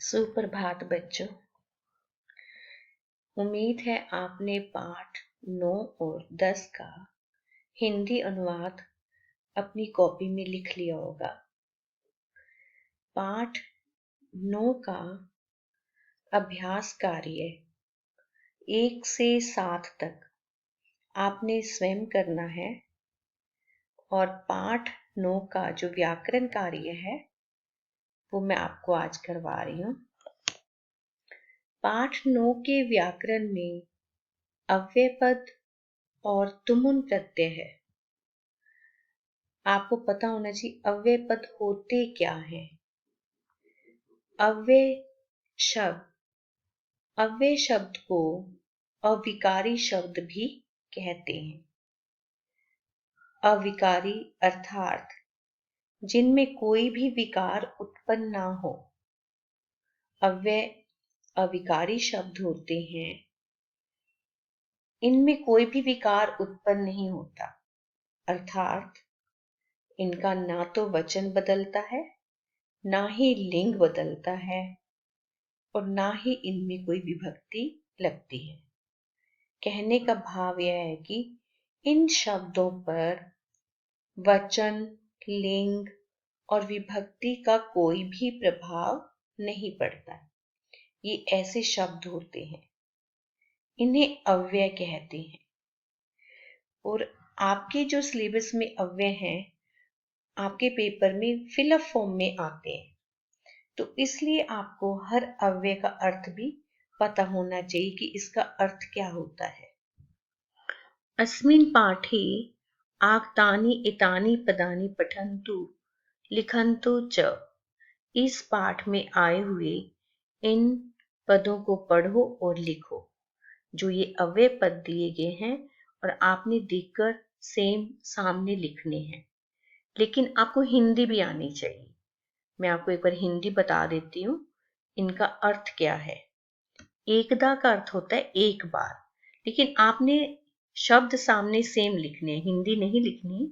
सुप्रभात बच्चों। उम्मीद है आपने पाठ 9 और 10 का हिंदी अनुवाद अपनी कॉपी में लिख लिया होगा। पाठ 9 का अभ्यास कार्य 1 से 7 तक आपने स्वयं करना है और पाठ 9 का जो व्याकरण कार्य है वो मैं आपको आज करवा रही हूँ। पाठ 9 के व्याकरण में अव्यय पद और तुमुन प्रत्यय है। आपको पता होना चाहिए अव्यय पद होते क्या हैं। अव्यय शब्द को अविकारी शब्द भी कहते हैं। अविकारी अर्थात जिनमें कोई भी विकार उत्पन्न ना हो। अव्यय अविकारी शब्द होते हैं, इनमें कोई भी विकार उत्पन्न नहीं होता, अर्थात इनका ना तो वचन बदलता है, ना ही लिंग बदलता है और ना ही इनमें कोई विभक्ति लगती है। कहने का भाव यह है कि इन शब्दों पर वचन, लिंग और विभक्ति का कोई भी प्रभाव नहीं पड़ता। ये ऐसे शब्द होते हैं, इन्हें अव्यय कहते हैं। और आपके जो सिलेबस में अव्यय हैं, आपके पेपर में फिल अप फॉर्म में आते हैं, तो इसलिए आपको हर अव्यय का अर्थ भी पता होना चाहिए कि इसका अर्थ क्या होता है। अस्मिन् पाठे आगतानि एतानि पदानि पठन्तु लिखन्तु च। इस पाठ में आए हुए इन पदों को पढ़ो और लिखो। जो ये अव्यय पद दिए गए हैं और आपने देखकर सेम सामने लिखने हैं, लेकिन आपको हिंदी भी आनी चाहिए। मैं आपको एक बार हिंदी बता देती हूँ, इनका अर्थ क्या है। एकदा का अर्थ होता है एक बार, लेकिन आपने शब्द सामने सेम लिखने हैं, हिंदी नहीं लिखनी,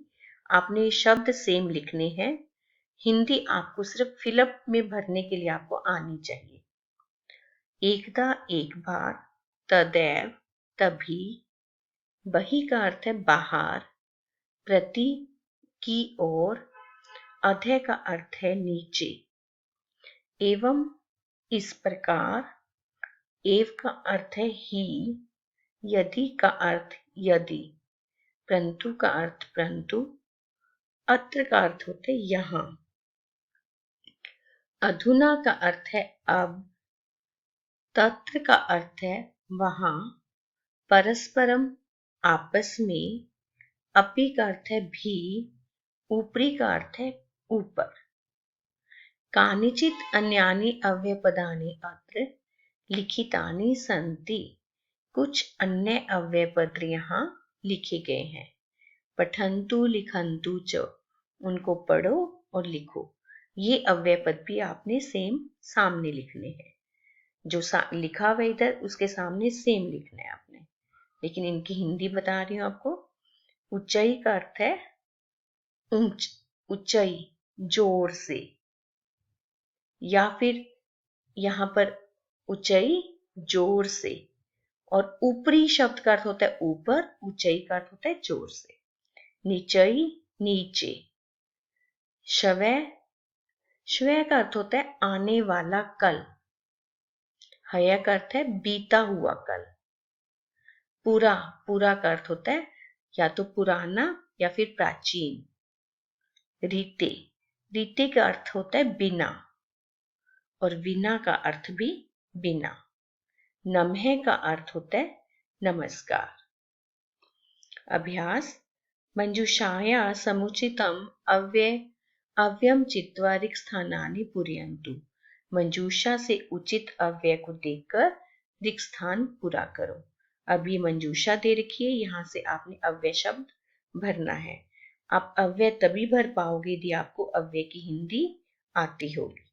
आपने शब्द सेम लिखने हैं। हिंदी आपको सिर्फ फिलअप में भरने के लिए आपको आनी चाहिए। एकदा एक बार, तदैव तभी, बही का अर्थ है बाहर, प्रति की ओर, अधः का अर्थ है नीचे, एवं इस प्रकार, एव का अर्थ है ही, यदि का अर्थ यदि, परंतु का अर्थ परंतु, अत्र का अर्थ होता है यहां, अधुना का अर्थ है अब, तत्र का अर्थ है वहां, परस्परम आपस में, अपि का अर्थ है भी, ऊपरी का अर्थ है ऊपर। कानिचित अन्यानि अव्ययपदानि अत्र लिखितानि सन्ति। कुछ अन्य अव्यय पद यहाँ लिखे गए हैं। पठन्तु लिखन्तु च, उनको पढ़ो और लिखो। ये अव्यय पद भी आपने सेम सामने लिखने हैं। जो लिखा हुआ इधर उसके सामने सेम लिखना है आपने, लेकिन इनकी हिंदी बता रही हूँ आपको। ऊंचाई का अर्थ है ऊंचाई, जोर से, या फिर यहाँ पर ऊंचाई जोर से। और ऊपरी शब्द का अर्थ होता है ऊपर, ऊंचाई का अर्थ होता है जोर से। नीचाई नीचे। शवय, श्वय का अर्थ होता है आने वाला कल। हय का अर्थ है बीता हुआ कल। पूरा, पूरा का अर्थ होता है या तो पुराना या फिर प्राचीन। रीते, रीते का अर्थ होता है बिना, और विना का अर्थ भी बिना। नमः का अर्थ होता है नमस्कार। अभ्यास, मंजूषाया समुचितम अव्ययम चित्वा रिक्त स्थानानि पूरयन्तु। मंजूषा से उचित अव्यय को देखकर रिक्त स्थान पूरा करो। अब ये मंजूषा दे रखी है, यहाँ से आपने अव्यय शब्द भरना है। आप अव्यय तभी भर पाओगे यदि आपको अव्यय की हिंदी आती होगी।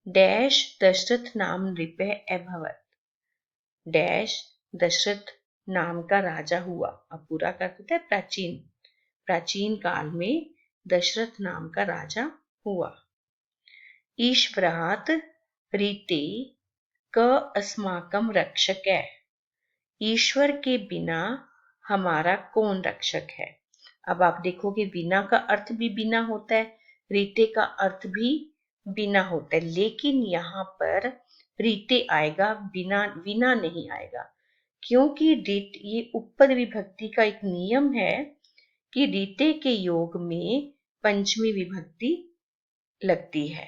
डैश दशरथ नाम नृपः अभवत्। डैश दशरथ नाम का राजा हुआ। अब पूरा का अर्थ होता है प्राचीन, प्राचीन काल में दशरथ नाम का राजा हुआ। ईश्वरात् रीते क अस्माकं रक्षकै। ईश्वर के बिना हमारा कौन रक्षक है। अब आप देखोगे बिना का अर्थ भी बिना होता है, रीते का अर्थ भी बिना होता है, लेकिन यहाँ पर रीते आएगा, बिना बिना नहीं आएगा, क्योंकि रीत ये उपपद विभक्ति का एक नियम है कि रीते के योग में पंचमी विभक्ति लगती है।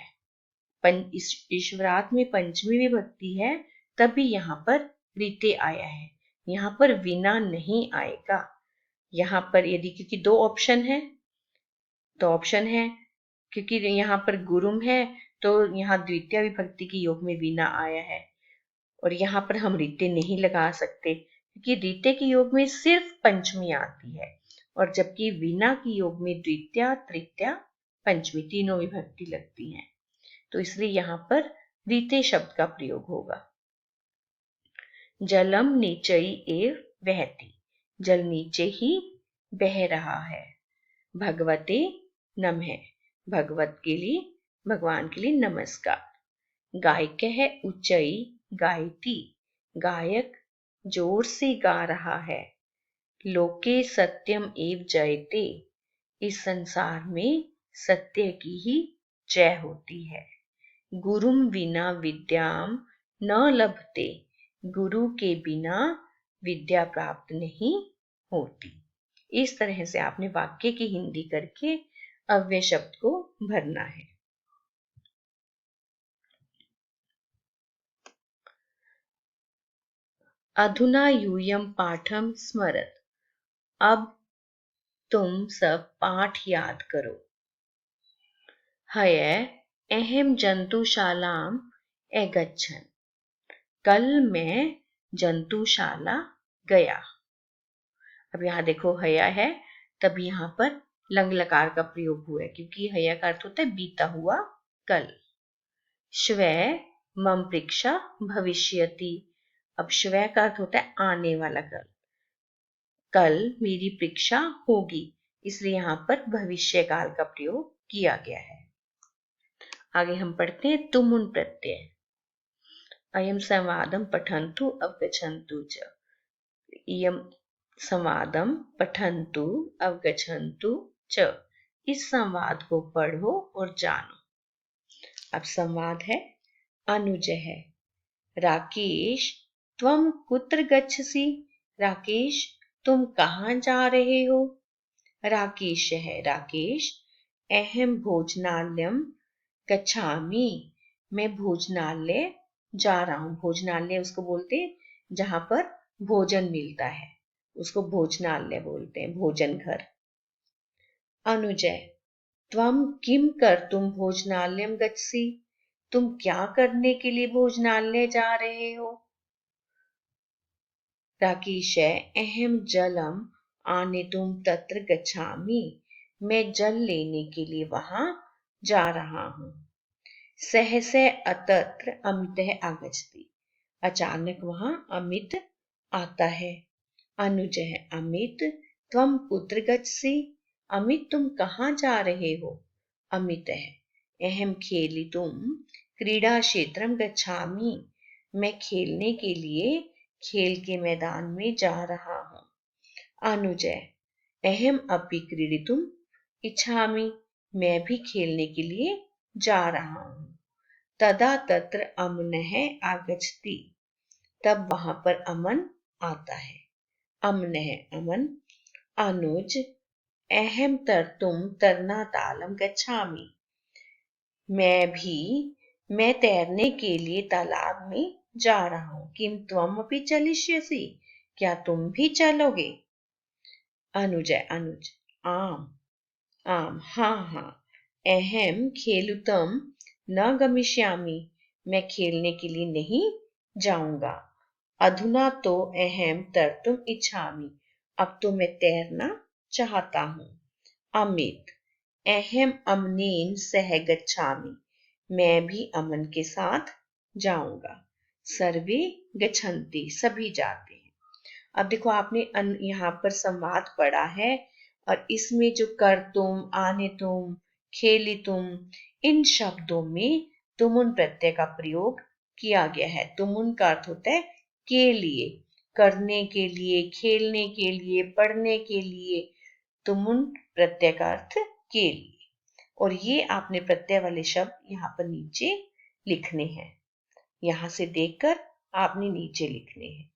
ईश्वरार्थ में पंचमी विभक्ति है, तभी यहाँ पर रीते आया है, यहाँ पर विना नहीं आएगा। यहाँ पर यदि क्योंकि दो ऑप्शन है, तो ऑप्शन है क्योंकि यहाँ पर गुरुम है तो यहाँ द्वितीय विभक्ति के योग में विना आया है, और यहाँ पर हम रीते नहीं लगा सकते क्योंकि रीते के योग में सिर्फ पंचमी आती है, और जबकि विना के योग में द्वितीय तृतीय पंचमी तीनों विभक्ति लगती हैं, तो इसलिए यहाँ पर रीते शब्द का प्रयोग होगा। जलम नीचई एव बहती, जल नीचे ही बह रहा है। भगवते नमः, भगवत के लिए, भगवान के लिए नमस्कार। गायक है उच्चई गायती, गायक जोर से गा रहा है। लोके सत्यम एव जयते, इस संसार में सत्य की ही जय होती है। गुरुम बिना विद्याम न लभते, गुरु के बिना विद्या प्राप्त नहीं होती। इस तरह से आपने वाक्य की हिंदी करके अव्यय शब्द को भरना है। अधुना यूयम पाठम स्मरत, अब तुम सब पाठ याद करो। हय अहम जंतुशालाम अगच्छन, कल मैं जंतुशाला गया। अब यहाँ देखो हया है, तब यहाँ पर लंग लकार का प्रयोग हुआ है क्योंकि हया का अर्थ होता है बीता हुआ कल। श्वै मम परीक्षा भविष्यति, अब श्वै का अर्थ होता है आने वाला कल, कल मेरी परीक्षा होगी, इसलिए यहाँ पर भविष्य काल का प्रयोग किया गया है। आगे हम पढ़ते हैं तुम उन प्रत्यय। अयम संवादम पठन्तु अवगच्छन्तु च, इयम संवादम पठन्तु अवगच्छन्तु च, इस संवाद को पढ़ो और जानो। अब संवाद है, अनुज है। राकेश त्वम कुत्र गच्छसि, राकेश तुम कहाँ जा रहे हो। राकेश है, राकेश अहम भोजनालयम गच्छामि, मैं भोजनालय जा रहा हूँ। भोजनालय उसको बोलते हैं जहां पर भोजन मिलता है, उसको भोजनालय बोलते हैं, भोजन घर। अनुजय त्वम किम कर्तुम भोजनालयम गच्छसि, तुम क्या करने के लिए भोजनालय जा रहे हो। राकेश अहम जलम आनेतुम तत्र गच्छामि, मैं जल लेने के लिए वहां जा रहा हूं। सहसा अतत्र अमित आगच्छति, अचानक वहां अमित आता है। अनुज है, अमित त्वम कुत्र गच्छसि, अमित तुम कहाँ जा रहे हो। अमित है, अहम खेलितुम क्रीडा क्षेत्रम गच्छामि, मैं खेलने के लिए खेल के मैदान में जा रहा हूँ। अनुज है, अहम अपि क्रीडितुम इच्छामि, मैं भी खेलने के लिए जा रहा हूँ। तदा तत्र अमनः आगच्छति, तब वहां पर अमन आता है। अमनः अमन। अनुज अहम तर्तुम तरनातालम गच्छामि, मैं तैरने के लिए तालाब में जा रहा हूँ। किम त्वम अपि चलिष्यसि, क्या तुम भी चलोगे। अनुज अनुज आम आम, हाँ हाँ। अहम खेलुतम न गमिष्यामि, मैं खेलने के लिए नहीं जाऊंगा। अधुना तो अहम तर्तुम इच्छामि, अब तो मैं तैरना चाहता हूँ। अमित अहम अमनेन सह गच्छामि, मैं भी अमन के साथ जाऊंगा। सर्वे गच्छन्ति, सभी जाते हैं। अब देखो आपने यहाँ पर संवाद पढ़ा है, और इसमें जो कर तुम, आने तुम, खेली तुम, इन शब्दों में तुमुन प्रत्यय का प्रयोग किया गया है। तुमुन का अर्थ होता है के लिए, करने के लिए, खेलने के लिए, पढ़ने के लिए। तुमुन प्रत्यय का अर्थ के लिए। और ये आपने प्रत्यय वाले शब्द यहाँ पर नीचे लिखने हैं। यहां से देखकर आपने नीचे लिखने हैं।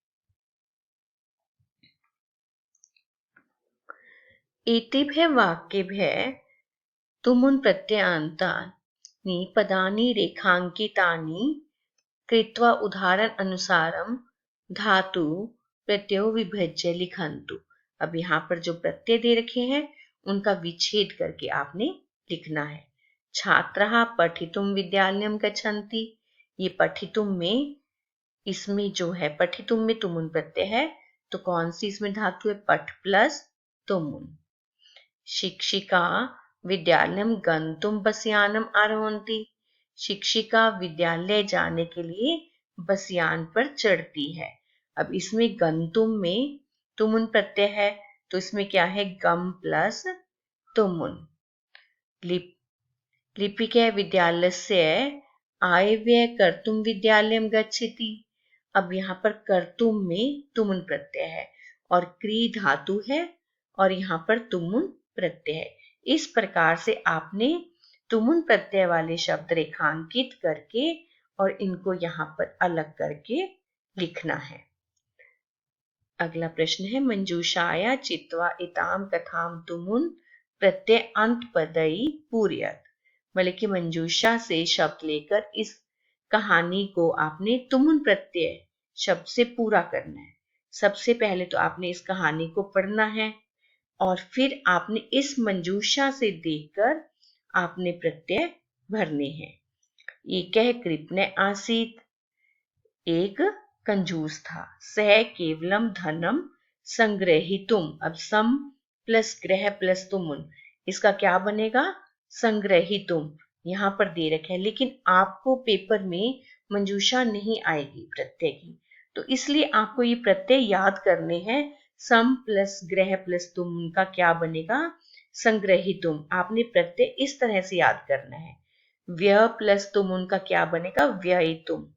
एतेभ्यः वाक्येभ्यः तुमुन प्रत्ययान्तानि पदानि रेखांकितानि कृत्वा उदाहरण अनुसारम धातु प्रत्ययो विभज्य लिखन्तु। अब यहाँ पर जो प्रत्यय दे रखे हैं उनका विच्छेद करके आपने लिखना है। छात्राः पठितुम विद्यालयम गच्छन्ति। ये पठितुम में, इसमें जो है पठितुम में तुमुन प्रत्यय है, तो कौन सी इसमें धातु है? पठ प्लस तुमुन। शिक्षिका विद्यालयम गन्तुम बसयानम आरोहन्ति। शिक्षिका विद्यालय जाने के लिए बसयान पर चढ़ती है। अब इसमें गंतुम में तुमुन प्रत्यय है, तो इसमें क्या है? गम प्लस तुमुन। लिपिका विद्यालयस्य आयव्यय कर्तुम विद्यालयम गच्छति। अब यहाँ पर कर्तुम में तुमुन प्रत्यय है और क्री धातु है और यहाँ पर तुमुन प्रत्यय है। इस प्रकार से आपने तुमुन प्रत्यय वाले शब्द रेखांकित करके और इनको यहाँ पर अलग करके लिखना है। अगला प्रश्न है, मंजूषाया चित्वा इताम कथाम तुमुन प्रत्यय अंत पदई पूर्यत। मतलब कि मंजूषा से शब्द लेकर इस कहानी को आपने तुमुन प्रत्यय शब्द से पूरा करना है। सबसे पहले तो आपने इस कहानी को पढ़ना है और फिर आपने इस मंजूषा से देखकर आपने प्रत्यय भरने हैं। एकः कृपणे आसीत्। एक कंजूस था। सह केवलम धनम संग्रहीतुम। अब सम प्लस ग्रह प्लस तुमुन, इसका क्या बनेगा? संग्रहीतुम। यहाँ पर दे रखे हैं, लेकिन आपको पेपर में मंजूषा नहीं आएगी प्रत्यय की, तो इसलिए आपको ये प्रत्यय याद करने हैं। सम प्लस ग्रह प्लस तुमुन का क्या बनेगा? संग्रहीतुम। आपने प्रत्यय इस तरह से याद करना है। व्यय प्लस तुमुन का क्या बनेगा? व्ययितुम।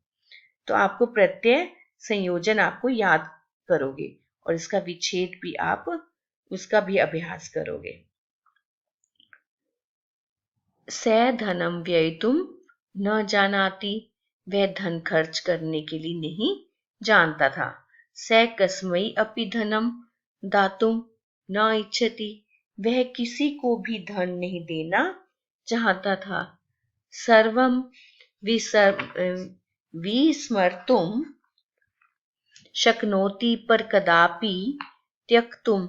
तो आपको प्रत्यय संयोजन आपको याद करोगे और इसका विच्छेद भी आप उसका भी अभ्यास करोगे। स धनम व्ययितुम न जानाति। वह धन खर्च करने के लिए नहीं जानता था। स कस्मै अपि धनम दातुम न इच्छति। वह किसी को भी धन नहीं देना चाहता था। सर्वम विस्मर्तुम शक्नोति पर कदापि त्यक्तुम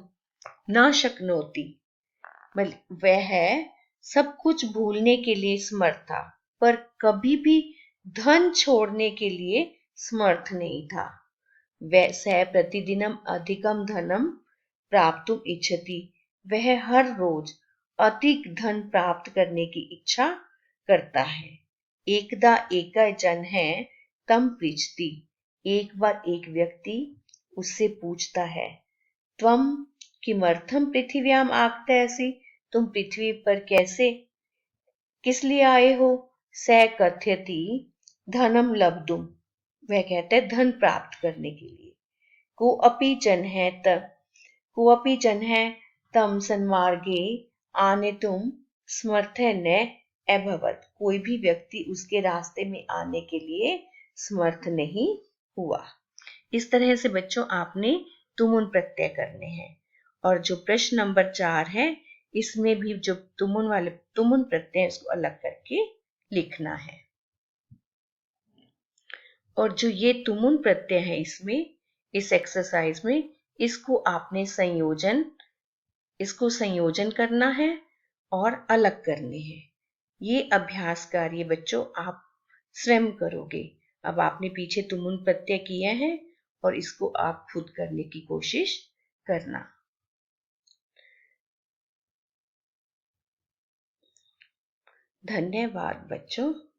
न शक्नोति। वह सब कुछ भूलने के लिए समर्थ था, पर कभी भी धन छोड़ने के लिए समर्थ नहीं था। वह प्रतिदिनम अधिकम धनम प्राप्तुम इच्छति। वह हर रोज अधिक धन प्राप्त करने की इच्छा करता है। एकदा एका जन है तम पृच्छति। एक बार एक व्यक्ति उससे पूछता है, त्वम किमर्थम पृथिव्याम आगतयसि। तुम पृथ्वी पर कैसे, किस लिए आए हो? स कथयति धनम लब्धुम। वह कहता है धन प्राप्त करने के लिए। कोऽपि जन है तम सन्मार्गे आनेतुम समर्थः न अभवत्। कोई भी व्यक्ति उसके रास्ते में आने के लिए समर्थ नहीं हुआ। इस तरह से बच्चों आपने तुमुन प्रत्यय करने हैं। और जो प्रश्न नंबर 4 है, इसमें भी जो तुमुन प्रत्यय इसको अलग करके लिखना है। और जो ये तुमुन प्रत्यय है इसमें, इस एक्सरसाइज में, इसको आपने संयोजन करना है और अलग करने हैं। ये अभ्यास कार्य बच्चों आप स्वयं करोगे। अब आपने पीछे तुमुन प्रत्यय किए हैं और इसको आप खुद करने की कोशिश करना। धन्यवाद बच्चों।